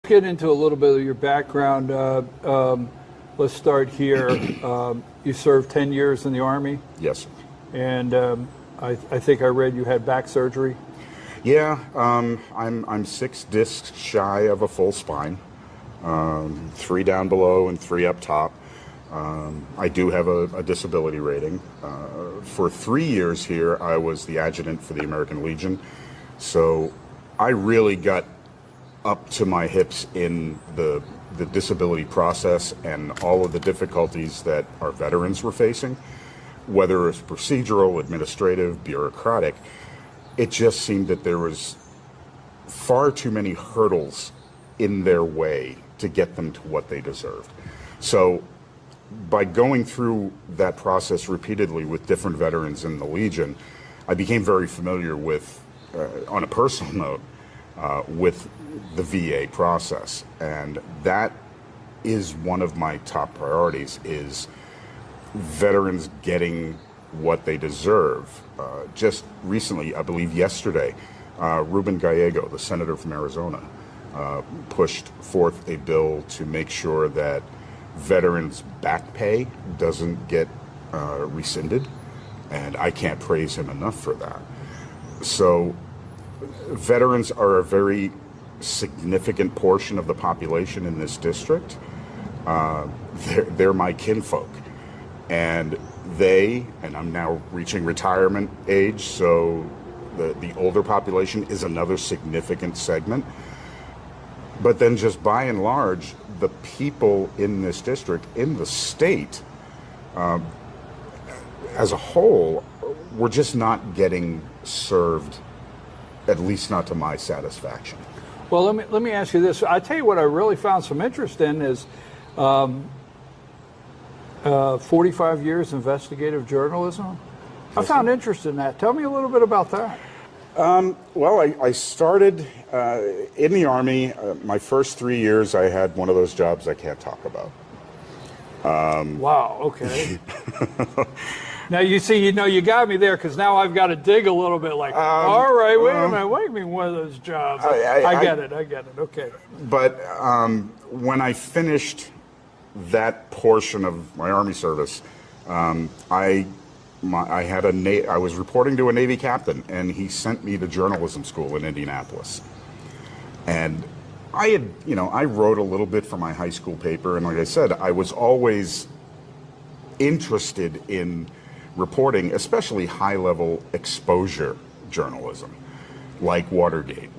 Get into a little bit of your background. Let's start here. You served 10 years in the Army. Yes. And I think I read you had back surgery. Yeah, I'm 6 discs shy of a full spine, 3 down below and 3 up top. I do have a disability rating. For 3 years here, I was the adjutant for the American Legion, so I really got up to my hips in the disability process and all of the difficulties that our veterans were facing, whether it's procedural, administrative, bureaucratic. It just seemed that there was far too many hurdles in their way to get them to what they deserved. So by going through that process repeatedly with different veterans in the Legion, I became very familiar with, on a personal note, with the VA process. And that is one of my top priorities, is veterans getting what they deserve. Just recently, I believe yesterday, Ruben Gallego, the senator from Arizona, pushed forth a bill to make sure that veterans' back pay doesn't get rescinded, and I can't praise him enough for that. So veterans are a very significant portion of the population in this district. They're my kinfolk, and I'm now reaching retirement age, so the older population is another significant segment. But then just by and large, the people in this district, in the state, as a whole, we're just not getting served, at least not to my satisfaction. Well, let me ask you this. I tell you what I really found some interest in is 45 years investigative journalism. I found interest in that. Tell me a little bit about that. Well, I started in the Army. My first 3 years, I had one of those jobs I can't talk about. Wow, okay. Now, you see, you got me there, because now I've got to dig a little bit like, all right, wait a minute, what do you mean one of those jobs? I get it, okay. But when I finished that portion of my Army service, I was reporting to a Navy captain, and he sent me to journalism school in Indianapolis. And I wrote a little bit for my high school paper, and like I said, I was always interested in reporting, especially high-level exposure journalism, like Watergate.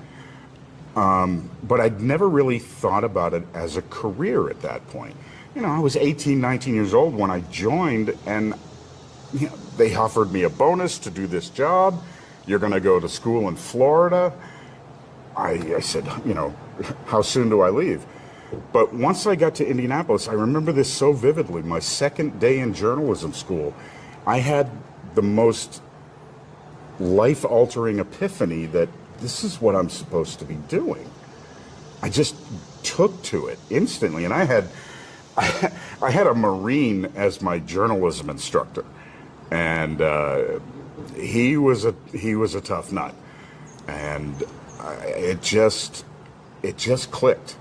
But I'd never really thought about it as a career at that point. I was 18, 19 years old when I joined, and they offered me a bonus to do this job. You're going to go to school in Florida. I said, how soon do I leave? But once I got to Indianapolis, I remember this so vividly. My second day in journalism school, I had the most life-altering epiphany that this is what I'm supposed to be doing. I just took to it instantly, and I had a Marine as my journalism instructor, and he was a tough nut, and it just clicked.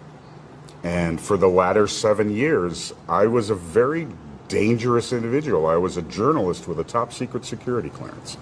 And for the latter 7 years, I was a very dangerous individual. I was a journalist with a top secret security clearance.